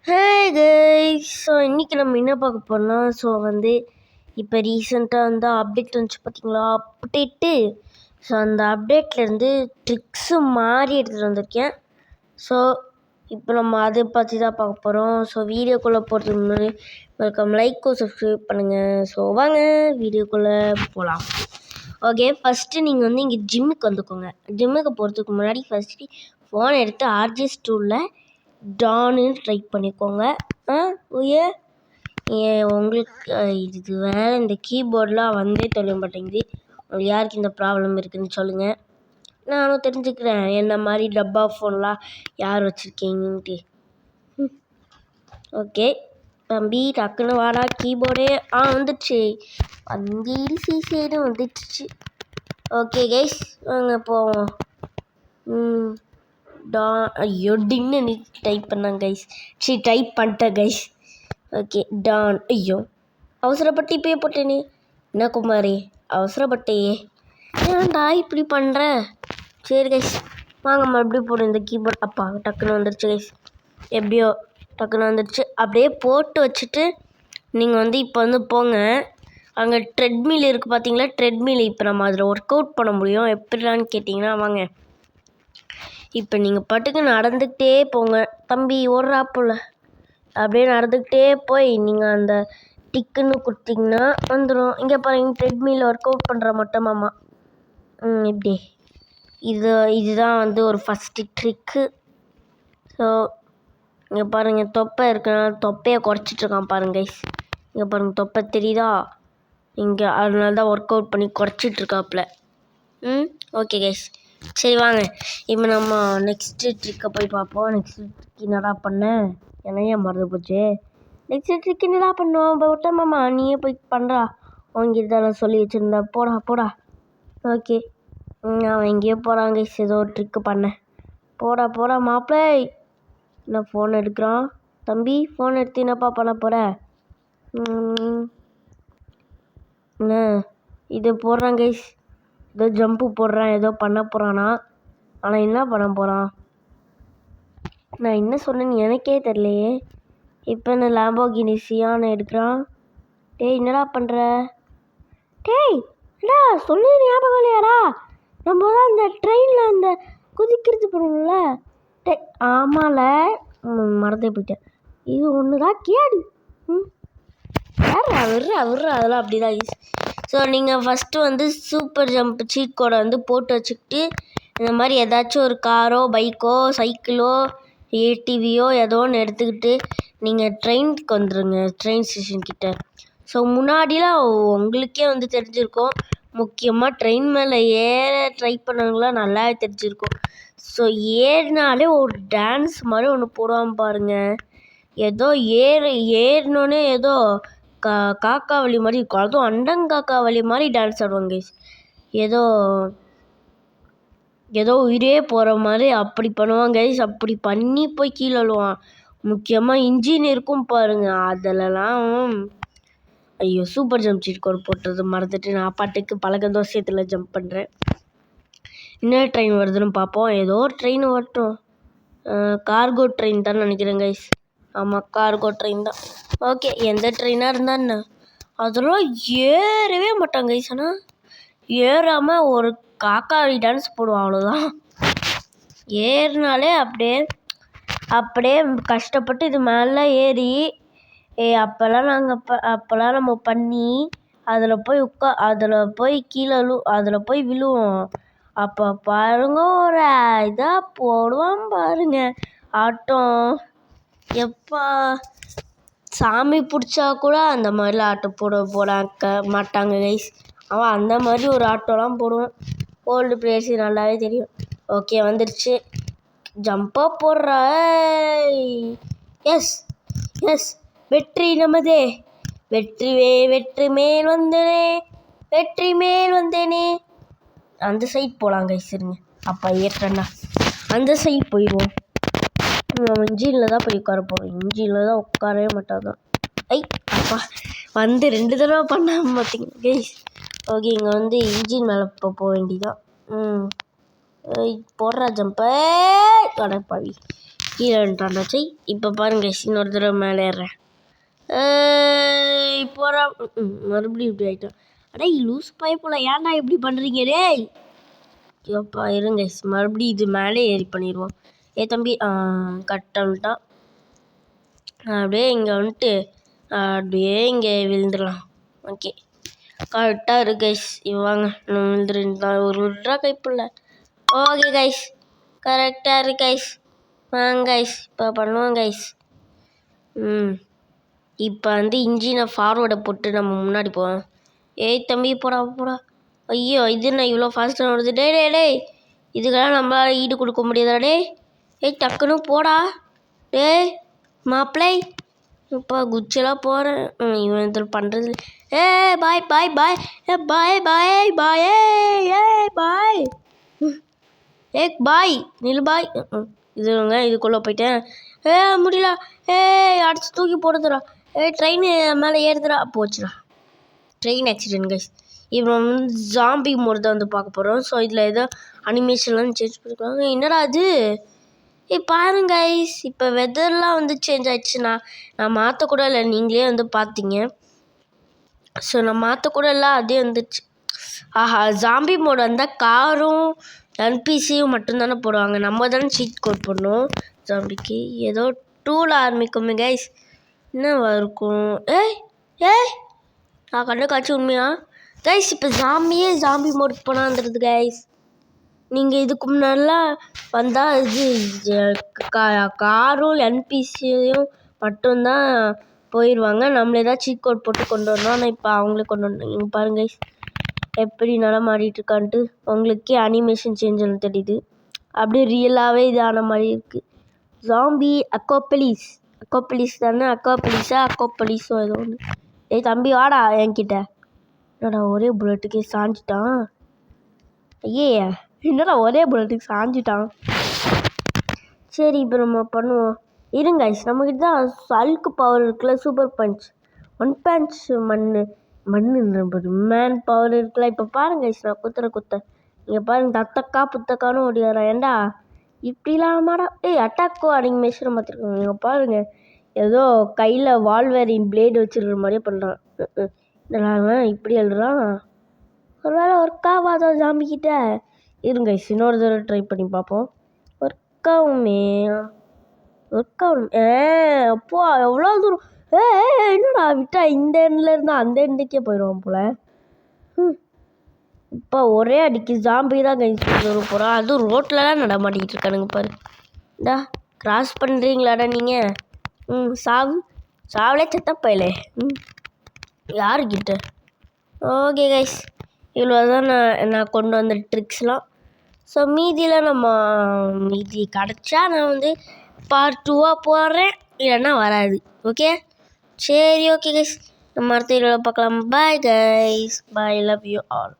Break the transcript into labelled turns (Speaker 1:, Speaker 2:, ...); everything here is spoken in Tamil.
Speaker 1: ஹே கைஸ், ஸோ இன்றைக்கி நம்ம என்ன பார்க்க போகிறோம்னா, இப்போ ரீசெண்டாக அப்டேட் வந்துச்சு பார்த்தீங்களா, அப்டேட்டு. ஸோ அந்த அப்டேட்லேருந்து ட்ரிக்ஸு மாறி எடுத்துகிட்டு வந்திருக்கேன். ஸோ இப்போ நம்ம அதை பற்றி தான் பார்க்க போகிறோம். ஸோ வீடியோக்குள்ளே போகிறதுக்கு முன்னாடி வெல்கம், சப்ஸ்கிரைப் பண்ணுங்கள். ஸோ வாங்க வீடியோக்குள்ளே போகலாம். ஓகே, ஃபஸ்ட்டு நீங்கள் இங்கே ஜிம்முக்கு வந்துக்கோங்க. ஜிம்முக்கு போகிறதுக்கு முன்னாடி ஃபஸ்ட்டு ஃபோன் எடுத்து ஆர்ஜிஎஸ் டூலில் டான்னு ட்ரை பண்ணிக்கோங்க. உங்களுக்கு இது வேறு இந்த கீபோர்டெலாம் தெரிய மாட்டேங்குது. யாருக்கு இந்த ப்ராப்ளம் இருக்குதுன்னு சொல்லுங்கள், நானும் தெரிஞ்சுக்கிறேன். என்ன மாதிரி டப்பா ஃபோன்லாம் யார் வச்சுருக்கீங்கன்ட்டு. ஓகே தம்பி, டக்குன்னு வாடா. கீபோர்டே வந்துடுச்சு. வந்துடுச்சு. ஓகே கைஸ், வாங்க போவோம். ஐயோ டின்னு நீ டைப் பண்ணாங்க கைஸ். டைப் பண்ணிட்டேன் கைஸ். Okay done. ஐயோ அவசரப்பட்டு இப்பயே போட்டேனே. என்ன குமாரி, அவசரப்பட்டையே, ஏன்டா இப்படி பண்ணுற? சரி கைஸ், வாங்க மறுபடியும் போடும் இந்த கீபோர்ட். அப்பா டக்குன்னு வந்துடுச்சு கைஸ். எப்படியோ டக்குன்னு வந்துடுச்சு. அப்படியே போட்டு வச்சுட்டு நீங்கள் இப்போ போங்க. அங்கே ட்ரெட்மில் இருக்குது பார்த்தீங்களா, ட்ரெட்மில். இப்போ நம்ம அதில் ஒர்க் அவுட் பண்ண முடியும். எப்படிலான்னு கேட்டிங்கன்னா வாங்க. இப்போ நீங்கள் பாட்டுக்கு நடந்துக்கிட்டே போங்க. தம்பி ஓடுறா போல். அப்படியே நடந்துக்கிட்டே போய் நீங்கள் அந்த டிக்குன்னு கொடுத்தீங்கன்னா வந்துடும். இங்கே பாருங்க, ட்ரெட்மில் ஒர்க் அவுட் பண்ணுற மட்டுமாம்மா. இப்படி இதுதான் ஒரு ஃபஸ்ட்டு ட்ரிக்கு. ஸோ இங்கே பாருங்கள், தொப்பை இருக்குன்னா தொப்பையை குறைச்சிட்ருக்கான் பாருங்க கைஸ். இங்கே பாருங்கள், தொப்பை தெரியுதா? இங்கே அதனால தான் ஒர்க் அவுட் பண்ணி குறைச்சிட்ருக்காப்புல. ஓகே கைஸ், சரி வாங்க இப்போ நம்ம நெக்ஸ்ட்டு ட்ரிக்கை போய் பார்ப்போம். நெக்ஸ்ட் ட்ரிக் என்னடா பண்ணேன், என்னையே மறந்து போச்சு. நெக்ஸ்ட் ட்ரிக் என்னடா பண்ணுவோம் விட்டமாம்மா, நீயே போய் பண்ணுறா. உங்ககிட்ட நான் சொல்லி வச்சுருந்தா. போடா. ஓகே, அவன் எங்கேயோ போகிறாங்க. ஏதோ ஒரு ட்ரிக்கு பண்ணேன். போடா மாப்பிள்ளை. நான் ஃபோன் எடுக்கிறான். தம்பி ஃபோன் எடுத்து என்னப்பா பண்ண போகிற? என்ன இது போடுறான் கைஸ், ஏதோ ஜம்ப்பு போடுறான், ஏதோ பண்ண போகிறானா. ஆனால் என்ன பண்ண போகிறான், நான் என்ன சொன்னேன்னு எனக்கே தெரியலையே. இப்போ இந்த லாம்போகினி சியானை எடுக்கிறான். டேய் என்னடா பண்ணுற? டேய் என்னடா சொன்னது ஞாபகம் இல்லையாடா? நம்ம தான் இந்த ட்ரெயினில் இந்த குதிக்கிறது பண்ணணும்ல. டேய் ஆமால, மறந்தே போயிட்டேன். இது ஒன்று தான் கேடு. விட்றா அதெல்லாம் அப்படி தான் யூஸ். ஸோ நீங்கள் ஃபஸ்ட்டு சூப்பர் ஜம்ப் சீட் கோடை போட்டு வச்சுக்கிட்டு இந்த மாதிரி ஏதாச்சும் ஒரு காரோ பைக்கோ சைக்கிளோ ஏடிவியோ ஏதோ ஒன்று எடுத்துக்கிட்டு நீங்கள் ட்ரெயினுக்கு வந்துடுங்க, ட்ரெயின் ஸ்டேஷன் கிட்ட. ஸோ முன்னாடிலாம் உங்களுக்கே தெரிஞ்சிருக்கும். முக்கியமாக ட்ரெயின் மேலே ஏற ட்ரை பண்ணவங்களாம் நல்லாவே தெரிஞ்சிருக்கும். ஸோ ஏறினாலே ஒரு டான்ஸ் மாதிரி ஒன்று போடுவான் பாருங்கள். ஏதோ ஏறினோன்னே ஏதோ காக்கா வலி மாதிரி இருக்கும். அதுவும் அண்டங்காக்கா வலி மாதிரி டான்ஸ் ஆடுவாங்க. ஏதோ உயிரே போகிற மாதிரி அப்படி பண்ணுவாங்க. அப்படி பண்ணி போய் கீழே விழுவான். முக்கியமாக இன்ஜின் இருக்கும் பாருங்கள், அதிலலாம். ஐயோ சூப்பர் ஜம்ப் சீட் கோடு போட்டுறது மறந்துட்டு நான் பாட்டுக்கு பழக்க தோசையத்தில் ஜம்ப் பண்ணுறேன். என்ன ட்ரெயின் வருதுன்னு பார்ப்போம். ஏதோ ஒரு ட்ரெயின் வரட்டும். கார்கோ ட்ரெயின் தான் நினைக்கிறேன் கைஸ். ஆமாம், கார்கோ ட்ரெயின் தான். ஓகே, எந்த ட்ரெயினாக இருந்தால் என்ன, அதெல்லாம் ஏறவே மாட்டாங்க கைஸ். ஆனால் ஏறாமல் ஒரு காக்காவி டான்ஸ் போடுவோம், அவ்வளோதான். ஏறினாலே அப்படியே கஷ்டப்பட்டு இது மேலே ஏறி அப்போல்லாம் நம்ம பண்ணி அதில் போய் கீழே அதில் போய் விழுவோம். அப்போ பாருங்க, ஒரு இதாக போடுவான் பாருங்க ஆட்டம். எப்பா சாமி பிடிச்சா கூட அந்த மாதிரிலாம் ஆட்டம் போட மாட்டாங்க கைஸ். அவன் அந்த மாதிரி ஒரு ஆட்டோலாம் போடுவான். ஓல்டு பிளேயர்ஸ் நல்லாவே தெரியும். ஓகே வந்துடுச்சு, ஜம்ப்பாக போடுற. எஸ் வெற்றி நமதே. வெற்றி மேல் வந்தேனே. அந்த சைட் போகலாம் கைஸ். இருங்க, அப்பா ஏற்றண்ணா அந்த சைட் போயிடுவோம். இன்ஜினில் தான் போய் உட்கார போகிறோம். இன்ஜினில் தான் உட்காரவே மாட்டாங்க. அப்பா 2 தடவை பண்ணாமல் பார்த்தீங்க கைஸ். ஓகே, இங்கே இன்ஜின் மேலே போக வேண்டியதான். போடுறா ஜம்பை கடற்பாவி. கீழே வந்துட்டாண்டாச்சு. இப்போ பாருங்க இன்னொரு தடவை மேலே ஏறுறேன். போகிறா மறுபடியும் இப்படி ஆகிட்டோம். அடே லூஸ் பைப்பில் ஏன்டா இப்படி பண்ணுறீங்க டேய்? ஐயோப்பா இருங்க மறுபடியும் இது மேலே ஏறி பண்ணிடுவோம். தம்பி கட்டன்ட்டான். அப்படியே இங்கே வந்துட்டு அப்படியே இங்கே விழுந்துடலாம். ஓகே கரெக்டாக இருக்கு கைஸ். வாங்க நான் விழுந்துருந்தான் ஒரு ரூபா கைப்பில்ல. ஓகே கைஸ் கரெக்டாக இருக்கு கைஸ். வாங்க கைஸ் இப்போ பண்ணுவோம் கைஸ். இப்போ வந்து இன்ஜினை ஃபார்வர்டை போட்டு நம்ம முன்னாடி போவோம். தம்பி போடா. ஐயோ இது நான் இவ்வளோ ஃபாஸ்ட்டாக வருது. டேய் இதுக்கெல்லாம் நம்மளால் ஈடு கொடுக்க முடியாதா டக்குன்னு போடா டேய் மாப்பிள்ளை. இப்போ குச்செல்லாம் போகிறேன். இவன் இதில் பண்ணுறது. பாய் பாய் பாய் பாய் பாய் பாய் பாய் பாய் நில் பாய். இதுக்குள்ளே போயிட்டேன். முடியல. அடிச்சு தூக்கி போடுதுடா. ட்ரெயின் மேலே ஏறுதுடா. போச்சுடா ட்ரெயின் ஆக்சிடென்ட் கைஸ். இப்போ வந்து ஜாம்பி மோட் தான் வந்து பார்க்க போகிறோம். ஸோ இதில் ஏதோ அனிமேஷன்லாம் சேஞ்ச் பண்ணிருக்காங்க. என்னடா அது? பாருங்க கைஸ் இப்போ வெதர்லாம் வந்து சேஞ்ச் ஆயிடுச்சுண்ணா. நான் மாற்றக்கூட இல்லை, நீங்களே வந்து பார்த்தீங்க. ஸோ நான் மாற்றக்கூட இல்லை, அதே வந்துச்சு. ஆஹா ஜாம்பி மோட் வந்தால் காரும் என்பிசியும் மட்டும்தானே போடுவாங்க. நம்ம தானே சீட் கோட் பண்ணோம் ஜாம்பிக்கு. ஏதோ டூல் ஆரம்பிக்குமே கைஸ். என்னவா இருக்கும்? நான் கண்ணு காட்சி உண்மையா கைஸ்? இப்போ ஜாம்பி மோடுக்கு போனால் வந்துடுது கைஸ். நீங்கள் இதுக்கு முன்னாடிலாம் வந்தால் இது காரும் என்பிசியும் மட்டும்தான் போயிடுவாங்க. நம்மளே தான் சீட் கோட் போட்டு கொண்டு வரணும். ஆனால் இப்போ அவங்களே கொண்டு வந்தாங்க. பாருங்க கைஸ் எப்படி நடமாடிட்டு இருக்கான்ட்டு. உங்களுக்கே அனிமேஷன் சேஞ்சல் தெரியுது. அப்படியே ரியலாகவே இது ஆன மாதிரி இருக்குது. ஜாம்பி அக்கோப்பலிஸ் தானே? அக்கோப்பலிஸோ ஏதோ ஒன்று. தம்பி வாடா என்கிட்ட. என்னடா ஒரே புல்லட்டுக்கே சாஞ்சிட்டான். என்னடா ஒரே புல்லட்டுக்கு சாஞ்சிட்டான். சரி இப்போ நம்ம பண்ணுவோம் இருங்க கைஸ். நம்மக்கிட்ட தான் சல்க்கு பவர் இருக்குல்ல, super punch, one punch man power இருக்குல்ல. இப்போ பாருங்க கைஸ் நான் குத்த இங்கே பாருங்க தத்தக்கா புத்தக்கான்னு ஓடிடுறேன். ஏண்டா இப்படிலாமாடா? அட்டாக்கோ அனிமேஷன் பார்த்துருக்கோங்க. இங்கே பாருங்க ஏதோ கையில் வால்வரின் பிளேடு வச்சுருக்கிற மாதிரியே பண்ணுறான். இப்படி எழுதுறான். ஒரு வேளை ஒர்க் ஆகாதோ ஜாம்பிக்கிட்ட? இருங்க இன்னொரு தடவை ட்ரை பண்ணி பார்ப்போம். ஒர்க் ஆகும். அப்போ எவ்வளோ தூரம்? என்னடா விட்டா இந்த எண்ட்லேருந்து அந்த எண்டுக்கே போயிடுவான் போல். இப்போ ஒரே அடிக்கு ஜாம்பி தான் கைஸ் போகிறோம். அதுவும் ரோட்லலாம் நடமாட்டிக்கிட்டு இருக்கானுங்க பாரு. கிராஸ் பண்ணுறீங்களாடா நீங்கள்? சாவலே செத்தப்பையிலே. யாருக்கிட்ட? ஓகே கைஸ் இவ்வளோ தான் நான் கொண்டு வந்த ட்ரிக்ஸ்லாம். ஸோ மீதி கிடச்சா நான் வந்து பார்ட் 2 போடுறேன், இல்லைன்னா வராது. ஓகே சரி ஓகே கைஸ் நம்ம அடுத்த வீடியோவில் பார்க்கலாம். Bye guys, bye, love you all.